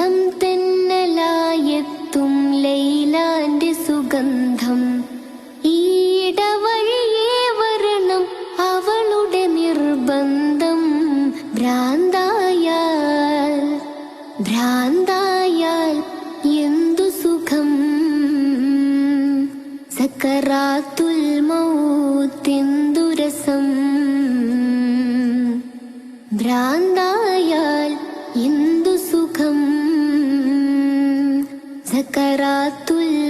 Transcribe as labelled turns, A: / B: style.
A: ഇളം തെന്നലായെത്തും ലൈലാന്റെ സുഗന്ധം. ഈടവഴിയേ വരണം അവളുടെ നിർബന്ധം. ഭ്രാന്തായാൽ എന്തു സുഖം. സക്കറാത്തുൽ മൗത്തെന്തു രസം. ഭ്രാന്തായാൽ എന്തു സുഖം. സക്കറാത്തുൽ